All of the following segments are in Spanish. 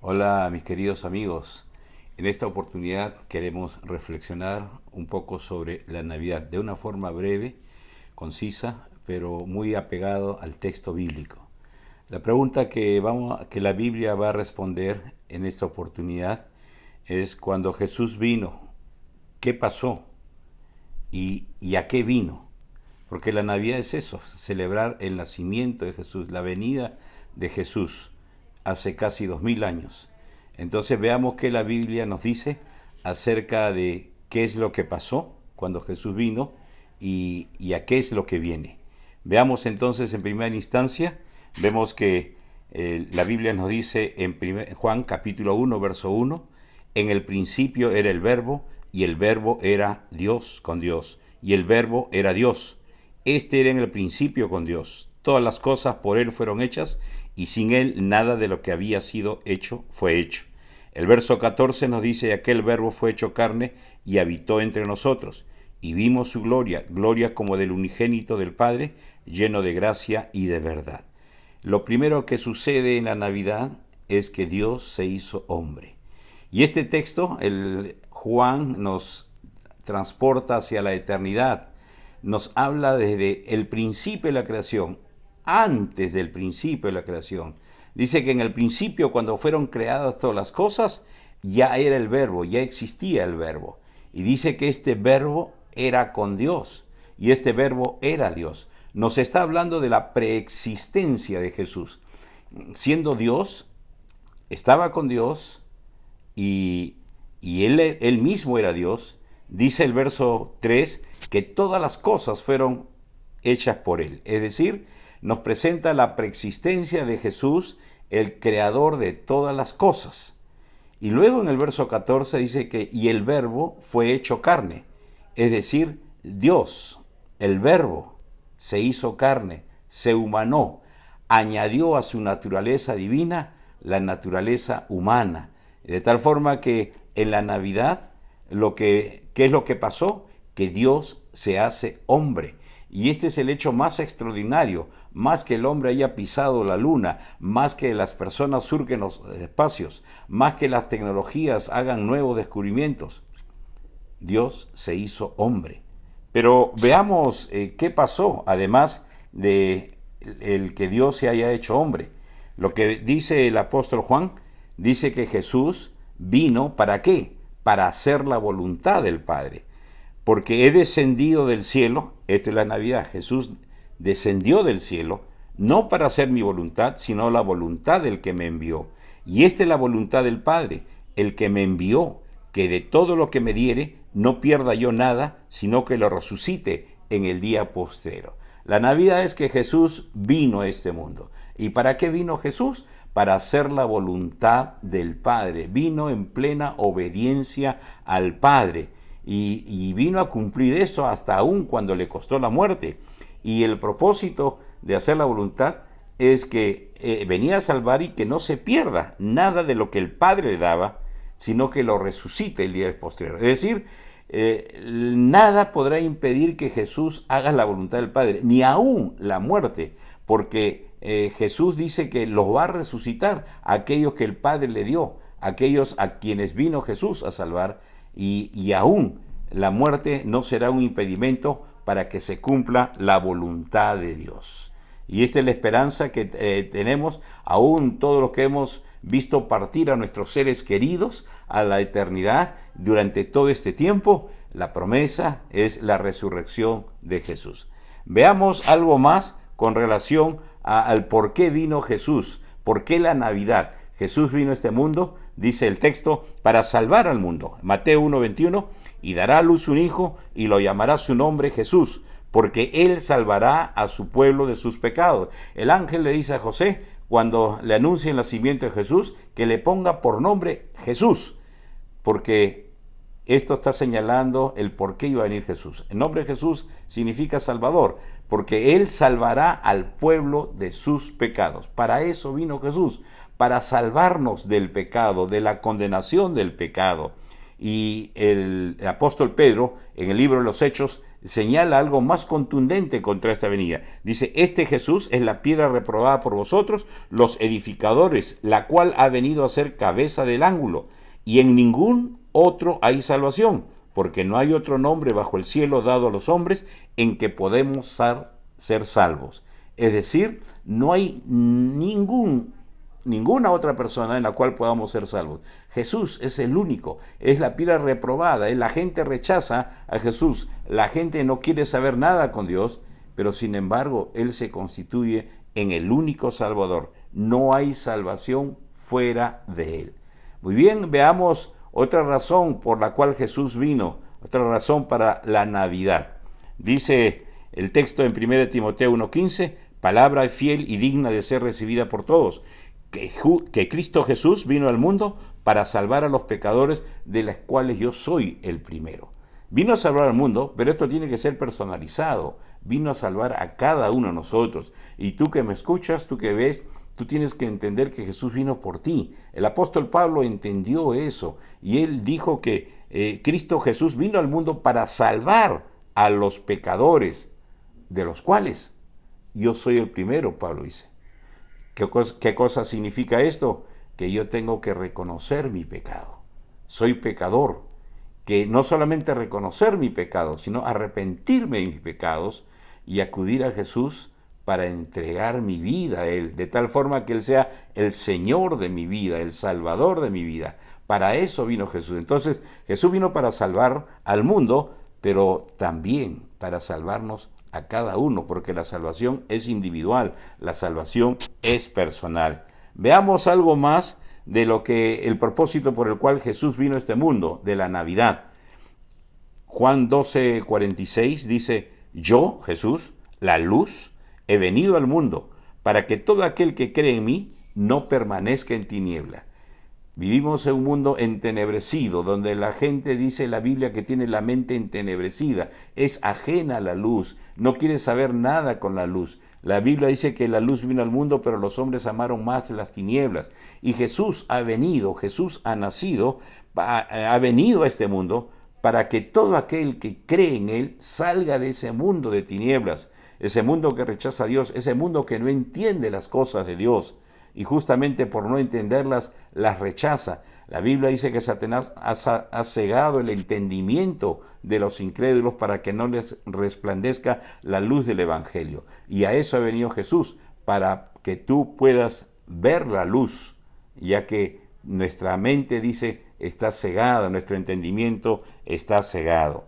Hola mis queridos amigos, en esta oportunidad queremos reflexionar un poco sobre la Navidad de una forma breve, concisa, pero muy apegado al texto bíblico. La pregunta que la Biblia va a responder en esta oportunidad es: cuando Jesús vino, ¿qué pasó? ¿Y a qué vino? Porque la Navidad es eso, celebrar el nacimiento de Jesús, la venida de Jesús hace casi 2000 años. Entonces veamos qué la Biblia nos dice acerca de qué es lo que pasó cuando Jesús vino y a qué es lo que viene. Veamos entonces en primera instancia, vemos que la Biblia nos dice en Juan capítulo 1, verso 1, en el principio era el Verbo, y el Verbo era Dios con Dios, y el Verbo era Dios. Este era en el principio con Dios. Todas las cosas por Él fueron hechas, y sin Él nada de lo que había sido hecho fue hecho. El verso 14 nos dice: aquel Verbo fue hecho carne y habitó entre nosotros, y vimos su gloria, gloria como del unigénito del Padre, lleno de gracia y de verdad. Lo primero que sucede en la Navidad es que Dios se hizo hombre. Y este texto, el Juan nos transporta hacia la eternidad. Nos habla desde el principio de la creación, antes del principio de la creación. Dice que en el principio, cuando fueron creadas todas las cosas, ya era el Verbo, ya existía el Verbo. Y dice que este Verbo era con Dios, y este Verbo era Dios. Nos está hablando de la preexistencia de Jesús. Siendo Dios, estaba con Dios, y él mismo era Dios. Dice el verso 3 que todas las cosas fueron hechas por Él. Es decir, nos presenta la preexistencia de Jesús, el creador de todas las cosas. Y luego en el verso 14 dice que y el Verbo fue hecho carne. Es decir, Dios, el Verbo, se hizo carne, se humanó, añadió a su naturaleza divina la naturaleza humana. De tal forma que en la Navidad, ¿qué es lo que pasó? Que Dios se hace hombre. Y este es el hecho más extraordinario, más que el hombre haya pisado la luna, más que las personas surquen los espacios, más que las tecnologías hagan nuevos descubrimientos. Dios se hizo hombre. Pero veamos qué pasó, además de el que Dios se haya hecho hombre. Lo que dice el apóstol Juan, dice que Jesús vino, ¿para qué? Para hacer la voluntad del Padre. Porque he descendido del cielo, esta es la Navidad, Jesús descendió del cielo, no para hacer mi voluntad, sino la voluntad del que me envió. Y esta es la voluntad del Padre, el que me envió, que de todo lo que me diere, no pierda yo nada, sino que lo resucite en el día postrero. La Navidad es que Jesús vino a este mundo. ¿Y para qué vino Jesús? Para hacer la voluntad del Padre. Vino en plena obediencia al Padre. Y vino a cumplir eso hasta aún cuando le costó la muerte. Y el propósito de hacer la voluntad es que venía a salvar y que no se pierda nada de lo que el Padre le daba, sino que lo resucite el día postrero. Es decir, nada podrá impedir que Jesús haga la voluntad del Padre, ni aún la muerte, porque Jesús dice que los va a resucitar a aquellos que el Padre le dio, aquellos a quienes vino Jesús a salvar, y aún la muerte no será un impedimento para que se cumpla la voluntad de Dios. Y esta es la esperanza que tenemos, aún todos los que hemos visto partir a nuestros seres queridos a la eternidad durante todo este tiempo. La promesa es la resurrección de Jesús. Veamos algo más con relación al por qué vino Jesús, por qué la Navidad. Jesús vino a este mundo, dice el texto, para salvar al mundo. Mateo 1:21, y dará a luz un hijo y lo llamará su nombre Jesús, porque él salvará a su pueblo de sus pecados. El ángel le dice a José, cuando le anuncia el nacimiento de Jesús, que le ponga por nombre Jesús, porque esto está señalando el por qué iba a venir Jesús. El nombre de Jesús significa Salvador, porque Él salvará al pueblo de sus pecados. Para eso vino Jesús, para salvarnos del pecado, de la condenación del pecado. Y el apóstol Pedro, en el libro de los Hechos, señala algo más contundente contra esta venida. Dice, este Jesús es la piedra reprobada por vosotros, los edificadores, la cual ha venido a ser cabeza del ángulo, y en ningún otro hay salvación, porque no hay otro nombre bajo el cielo dado a los hombres en que podemos ser salvos. Es decir, no hay ninguna otra persona en la cual podamos ser salvos. Jesús es el único, es la piedra reprobada. La gente rechaza a Jesús, la gente no quiere saber nada con Dios, pero sin embargo Él se constituye en el único Salvador. No hay salvación fuera de Él. Muy bien, veamos otra razón por la cual Jesús vino, otra razón para la Navidad. Dice el texto en 1 Timoteo 1:15, palabra fiel y digna de ser recibida por todos, que Cristo Jesús vino al mundo para salvar a los pecadores, de los cuales yo soy el primero. Vino a salvar al mundo, pero esto tiene que ser personalizado. Vino a salvar a cada uno de nosotros. Y tú que me escuchas, tú que ves, tú tienes que entender que Jesús vino por ti. El apóstol Pablo entendió eso y él dijo que Cristo Jesús vino al mundo para salvar a los pecadores, de los cuales yo soy el primero, Pablo dice. ¿Qué cosa significa esto? Que yo tengo que reconocer mi pecado. Soy pecador. Que no solamente reconocer mi pecado, sino arrepentirme de mis pecados y acudir a Jesús para entregar mi vida a Él, de tal forma que Él sea el Señor de mi vida, el Salvador de mi vida. Para eso vino Jesús. Entonces, Jesús vino para salvar al mundo, pero también para salvarnos a cada uno, porque la salvación es individual, la salvación es personal. Veamos algo más de lo que el propósito por el cual Jesús vino a este mundo, de la Navidad. Juan 12:46 dice, yo, Jesús, la luz, he venido al mundo para que todo aquel que cree en mí no permanezca en tiniebla. Vivimos en un mundo entenebrecido, donde la gente dice en la Biblia que tiene la mente entenebrecida, es ajena a la luz, no quiere saber nada con la luz. La Biblia dice que la luz vino al mundo, pero los hombres amaron más las tinieblas. Y Jesús ha venido, Jesús ha nacido, ha venido a este mundo para que todo aquel que cree en Él salga de ese mundo de tinieblas, ese mundo que rechaza a Dios, ese mundo que no entiende las cosas de Dios. Y justamente por no entenderlas, las rechaza. La Biblia dice que Satanás ha cegado el entendimiento de los incrédulos para que no les resplandezca la luz del Evangelio. Y a eso ha venido Jesús, para que tú puedas ver la luz, ya que nuestra mente, dice, está cegada, nuestro entendimiento está cegado.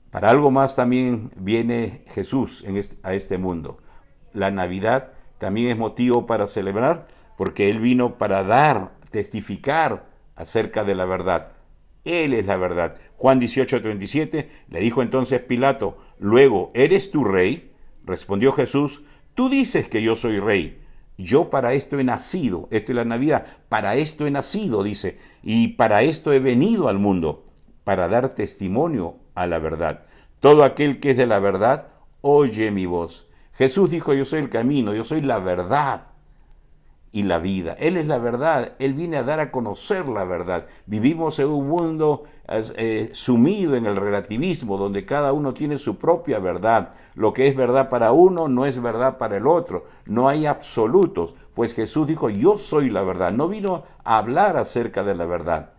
Para algo más también viene Jesús a este mundo. La Navidad también es motivo para celebrar, porque Él vino para testificar acerca de la verdad. Él es la verdad. Juan 18:37 le dijo entonces Pilato, luego, ¿eres tú rey? Respondió Jesús, tú dices que yo soy rey. Yo para esto he nacido, esta es la Navidad, para esto he nacido, dice, y para esto he venido al mundo, para dar testimonio a la verdad. Todo aquel que es de la verdad, oye mi voz. Jesús dijo, yo soy el camino, yo soy la verdad y la vida. Él es la verdad, Él viene a dar a conocer la verdad. Vivimos en un mundo sumido en el relativismo, donde cada uno tiene su propia verdad. Lo que es verdad para uno no es verdad para el otro. No hay absolutos, pues Jesús dijo, yo soy la verdad. No vino a hablar acerca de la verdad.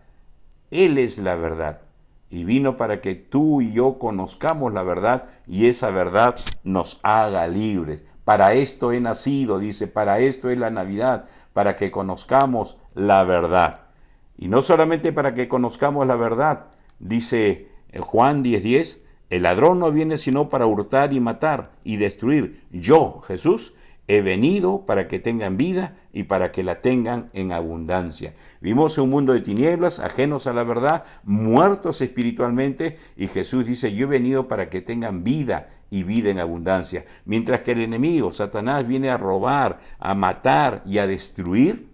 Él es la verdad. Y vino para que tú y yo conozcamos la verdad y esa verdad nos haga libres. Para esto he nacido, dice, para esto es la Navidad, para que conozcamos la verdad. Y no solamente para que conozcamos la verdad, dice Juan 10:10, el ladrón no viene sino para hurtar y matar y destruir. Yo, Jesús, he venido para que tengan vida y para que la tengan en abundancia. Vivimos en un mundo de tinieblas, ajenos a la verdad, muertos espiritualmente, y Jesús dice, yo he venido para que tengan vida y vida en abundancia. Mientras que el enemigo, Satanás, viene a robar, a matar y a destruir,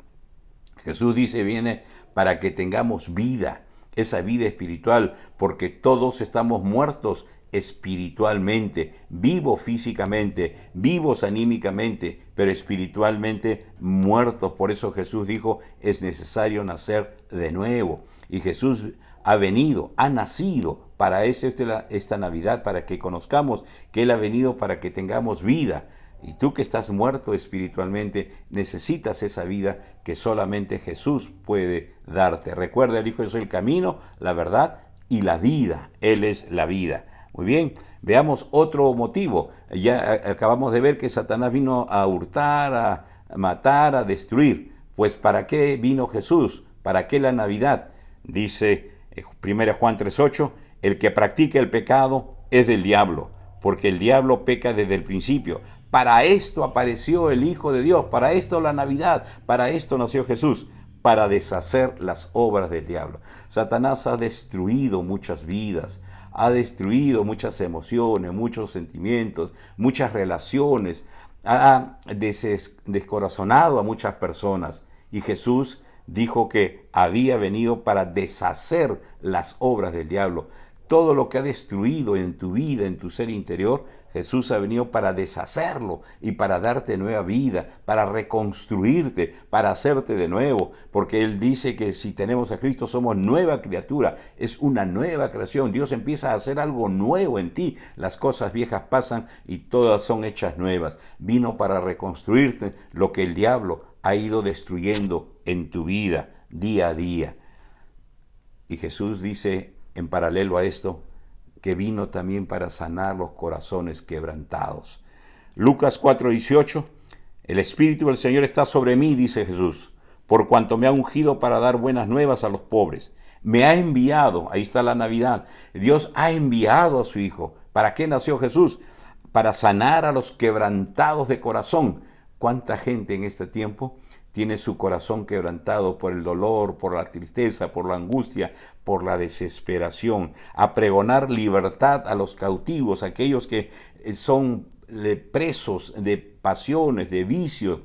Jesús dice, viene para que tengamos vida, esa vida espiritual, porque todos estamos muertos espiritualmente, vivos físicamente, vivos anímicamente, pero espiritualmente muertos. Por eso Jesús dijo, es necesario nacer de nuevo. Y Jesús ha venido, ha nacido para eso esta Navidad, para que conozcamos que Él ha venido para que tengamos vida. Y tú que estás muerto espiritualmente, necesitas esa vida que solamente Jesús puede darte. Recuerda, el Hijo: yo soy el camino, la verdad y la vida. Él es la vida. Muy bien, veamos otro motivo. Ya acabamos de ver que Satanás vino a hurtar, a matar, a destruir. Pues ¿para qué vino Jesús? ¿Para qué la Navidad? Dice 1 Juan 3:8, el que practica el pecado es del diablo, porque el diablo peca desde el principio. Para esto apareció el Hijo de Dios, para esto la Navidad, para esto nació Jesús, para deshacer las obras del diablo. Satanás ha destruido muchas vidas, ha destruido muchas emociones, muchos sentimientos, muchas relaciones, ha descorazonado a muchas personas. Y Jesús dijo que había venido para deshacer las obras del diablo. Todo lo que ha destruido en tu vida, en tu ser interior, Jesús ha venido para deshacerlo y para darte nueva vida, para reconstruirte, para hacerte de nuevo, porque Él dice que si tenemos a Cristo somos nueva criatura, es una nueva creación. Dios empieza a hacer algo nuevo en ti. Las cosas viejas pasan y todas son hechas nuevas. Vino para reconstruirte lo que el diablo ha ido destruyendo en tu vida día a día. Y Jesús dice, en paralelo a esto, que vino también para sanar los corazones quebrantados. Lucas 4:18, el Espíritu del Señor está sobre mí, dice Jesús, por cuanto me ha ungido para dar buenas nuevas a los pobres. Me ha enviado, ahí está la Navidad, Dios ha enviado a su Hijo. ¿Para qué nació Jesús? Para sanar a los quebrantados de corazón. ¿Cuánta gente en este tiempo tiene su corazón quebrantado por el dolor, por la tristeza, por la angustia, por la desesperación? A pregonar libertad a los cautivos, aquellos que son presos de pasiones, de vicios,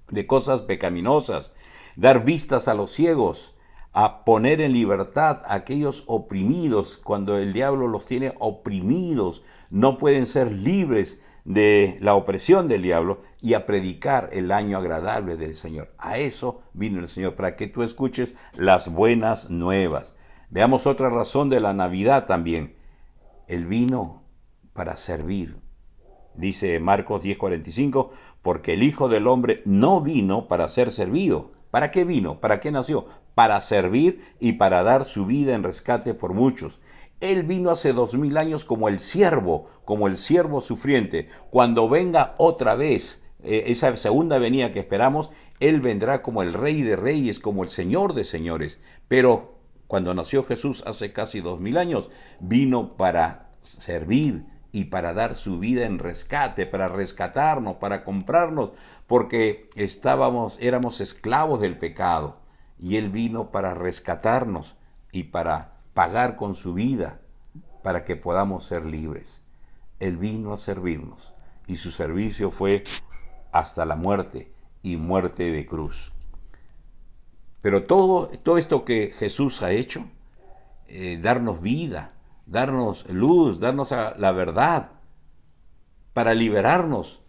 de cosas pecaminosas. Dar vistas a los ciegos, a poner en libertad a aquellos oprimidos. Cuando el diablo los tiene oprimidos, no pueden ser libres de la opresión del diablo, y a predicar el año agradable del Señor. A eso vino el Señor, para que tú escuches las buenas nuevas. Veamos otra razón de la Navidad también. Él vino para servir. Dice Marcos 10:45, porque el Hijo del Hombre no vino para ser servido. ¿Para qué vino? ¿Para qué nació? Para servir y para dar su vida en rescate por muchos. Él vino hace 2000 años como el siervo sufriente. Cuando venga otra vez, esa segunda venida que esperamos, Él vendrá como el Rey de Reyes, como el Señor de Señores. Pero cuando nació Jesús hace casi 2000 años, vino para servir y para dar su vida en rescate, para rescatarnos, para comprarnos, porque éramos esclavos del pecado. Y Él vino para rescatarnos y para pagar con su vida para que podamos ser libres. Él vino a servirnos y su servicio fue hasta la muerte y muerte de cruz. Pero todo esto que Jesús ha hecho, darnos vida, darnos luz, darnos la verdad, para liberarnos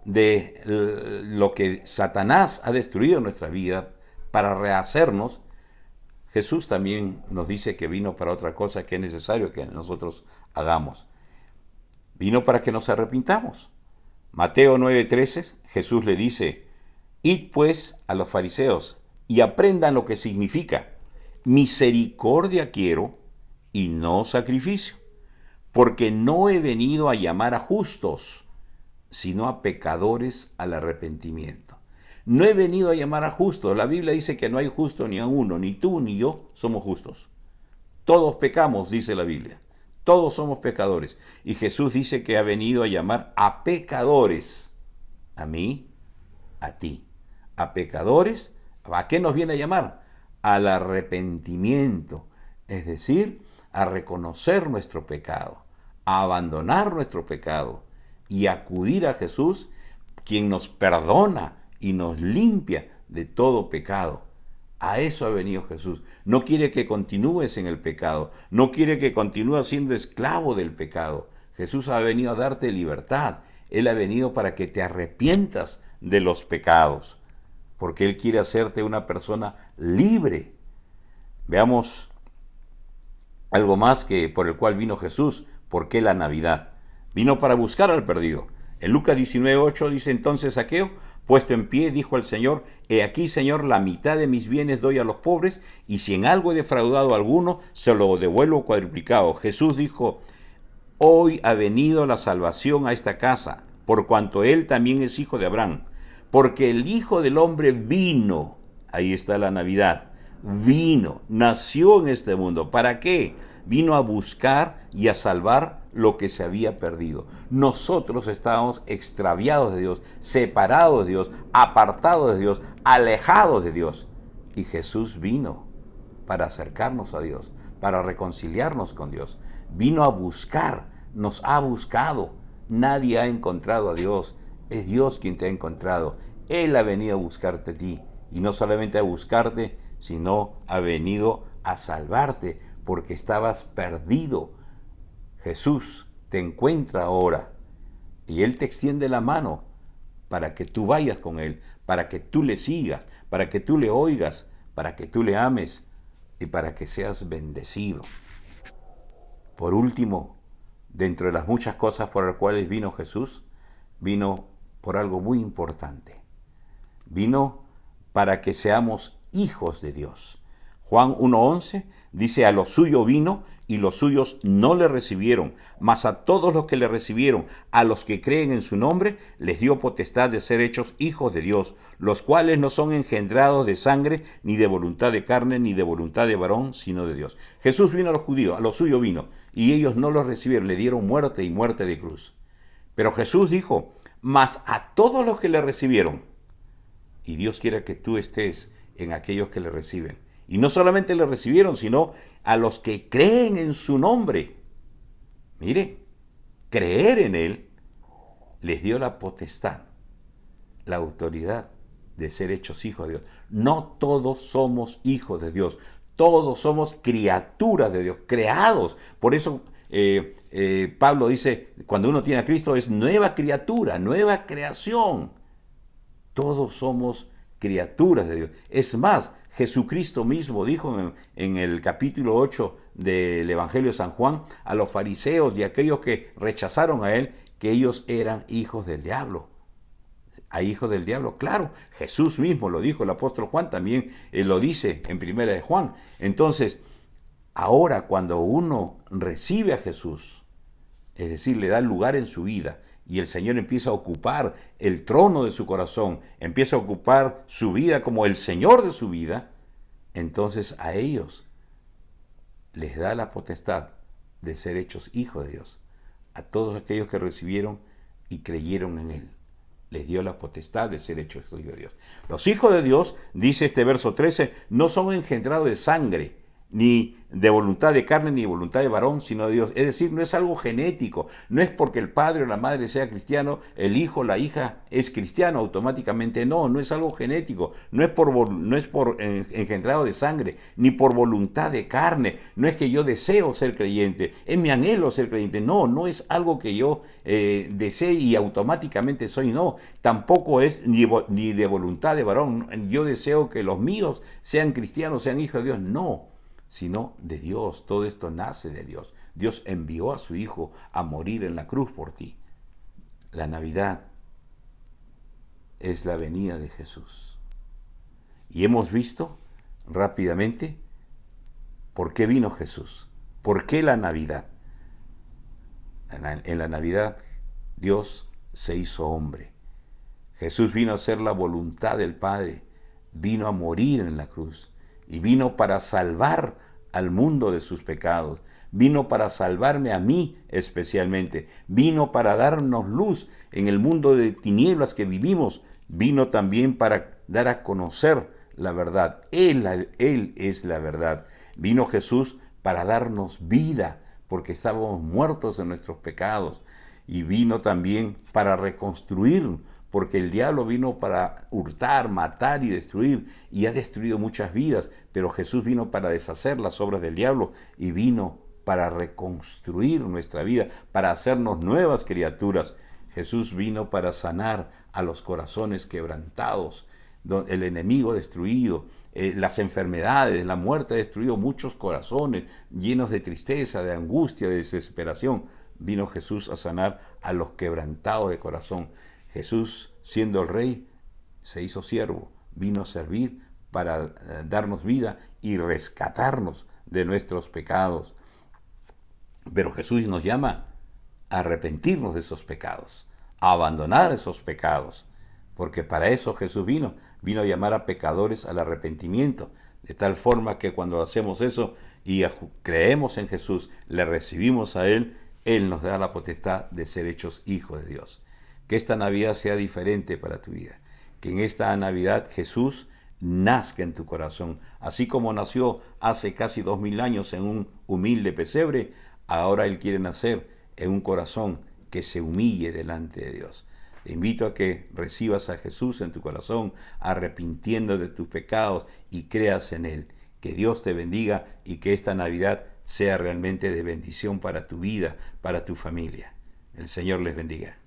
de lo que Satanás ha destruido en nuestra vida, para rehacernos, Jesús también nos dice que vino para otra cosa que es necesario que nosotros hagamos. Vino para que nos arrepintamos. Mateo 9:13, Jesús le dice, id pues a los fariseos y aprendan lo que significa, misericordia quiero y no sacrificio, porque no he venido a llamar a justos, sino a pecadores al arrepentimiento. No he venido a llamar a justos. La Biblia dice que no hay justo ni a uno, ni tú ni yo somos justos. Todos pecamos, dice la Biblia. Todos somos pecadores. Y Jesús dice que ha venido a llamar a pecadores. A mí, a ti. A pecadores, ¿a qué nos viene a llamar? Al arrepentimiento. Es decir, a reconocer nuestro pecado, a abandonar nuestro pecado y acudir a Jesús, quien nos perdona y nos limpia de todo pecado. A eso ha venido Jesús. No quiere que continúes en el pecado. No quiere que continúes siendo esclavo del pecado. Jesús ha venido a darte libertad. Él ha venido para que te arrepientas de los pecados, porque Él quiere hacerte una persona libre. Veamos Algo más que por el cual vino Jesús. ¿Por qué la Navidad? Vino para buscar al perdido. En Lucas 19:8 dice entonces Zaqueo, puesto en pie, dijo al Señor, he aquí, Señor, la mitad de mis bienes doy a los pobres, y si en algo he defraudado a alguno, se lo devuelvo cuadruplicado. Jesús dijo, hoy ha venido la salvación a esta casa, por cuanto él también es hijo de Abraham. Porque el Hijo del Hombre vino, ahí está la Navidad, vino, nació en este mundo. ¿Para qué? Vino a buscar y a salvar lo que se había perdido. Nosotros estábamos extraviados de Dios, separados de Dios, apartados de Dios, alejados de Dios. Y Jesús vino para acercarnos a Dios, para reconciliarnos con Dios. Vino a buscar, nos ha buscado. Nadie ha encontrado a Dios. Es Dios quien te ha encontrado. Él ha venido a buscarte a ti. Y no solamente a buscarte, sino ha venido a salvarte, porque estabas perdido. Jesús te encuentra ahora y Él te extiende la mano para que tú vayas con Él, para que tú le sigas, para que tú le oigas, para que tú le ames y para que seas bendecido. Por último, dentro de las muchas cosas por las cuales vino Jesús, vino por algo muy importante. Vino para que seamos hijos de Dios. Juan 1:11 dice, a lo suyo vino y los suyos no le recibieron, mas a todos los que le recibieron, a los que creen en su nombre, les dio potestad de ser hechos hijos de Dios, los cuales no son engendrados de sangre, ni de voluntad de carne, ni de voluntad de varón, sino de Dios. Jesús vino a los judíos, a lo suyo vino, y ellos no lo recibieron, le dieron muerte y muerte de cruz. Pero Jesús dijo, mas a todos los que le recibieron, y Dios quiere que tú estés en aquellos que le reciben. Y no solamente le recibieron, sino a los que creen en su nombre. Mire, creer en Él les dio la potestad, la autoridad de ser hechos hijos de Dios. No todos somos hijos de Dios, todos somos criaturas de Dios, creados. Por eso Pablo dice, cuando uno tiene a Cristo es nueva criatura, nueva creación. Todos somos criaturas de Dios. Es más, Jesucristo mismo dijo en el capítulo 8 del Evangelio de San Juan a los fariseos y a aquellos que rechazaron a Él, que ellos eran hijos del diablo. A hijos del diablo, claro, Jesús mismo lo dijo, el apóstol Juan también lo dice en primera de Juan. Entonces, ahora cuando uno recibe a Jesús, es decir, le da lugar en su vida, y el Señor empieza a ocupar el trono de su corazón, empieza a ocupar su vida como el Señor de su vida, entonces a ellos les da la potestad de ser hechos hijos de Dios. A todos aquellos que recibieron y creyeron en Él, les dio la potestad de ser hechos hijos de Dios. Los hijos de Dios, dice este verso 13, no son engendrados de sangre, ni de voluntad de carne, ni de voluntad de varón, sino de Dios. Es decir, no es algo genético, no es porque el padre o la madre sea cristiano, el hijo o la hija es cristiano automáticamente, no es algo genético, no es por engendrado de sangre, ni por voluntad de carne, no es que yo deseo ser creyente, es mi anhelo ser creyente, no es algo que yo desee y automáticamente soy, no, tampoco es ni de voluntad de varón, yo deseo que los míos sean cristianos, sean hijos de Dios, no, sino de Dios. Todo esto nace de Dios. Dios envió a su Hijo a morir en la cruz por ti. La Navidad es la venida de Jesús. Y hemos visto rápidamente por qué vino Jesús. ¿Por qué la Navidad? En la Navidad Dios se hizo hombre. Jesús vino a hacer la voluntad del Padre. Vino a morir en la cruz. Y vino para salvar al mundo de sus pecados. Vino para salvarme a mí especialmente. Vino para darnos luz en el mundo de tinieblas que vivimos. Vino también para dar a conocer la verdad. Él es la verdad. Vino Jesús para darnos vida, porque estábamos muertos en nuestros pecados. Y vino también para reconstruir, porque el diablo vino para hurtar, matar y destruir, y ha destruido muchas vidas, pero Jesús vino para deshacer las obras del diablo y vino para reconstruir nuestra vida, para hacernos nuevas criaturas. Jesús vino para sanar a los corazones quebrantados, el enemigo destruido, las enfermedades, la muerte ha destruido muchos corazones llenos de tristeza, de angustia, de desesperación. Vino Jesús a sanar a los quebrantados de corazón. Jesús, siendo el Rey, se hizo siervo, vino a servir para darnos vida y rescatarnos de nuestros pecados. Pero Jesús nos llama a arrepentirnos de esos pecados, a abandonar esos pecados, porque para eso Jesús vino a llamar a pecadores al arrepentimiento, de tal forma que cuando hacemos eso y creemos en Jesús, le recibimos a Él, Él nos da la potestad de ser hechos hijos de Dios. Que esta Navidad sea diferente para tu vida, que en esta Navidad Jesús nazca en tu corazón, así como nació hace casi 2000 años en un humilde pesebre. Ahora Él quiere nacer en un corazón que se humille delante de Dios. Te invito a que recibas a Jesús en tu corazón, arrepintiendo de tus pecados y creas en Él. Que Dios te bendiga y que esta Navidad sea realmente de bendición para tu vida, para tu familia. El Señor les bendiga.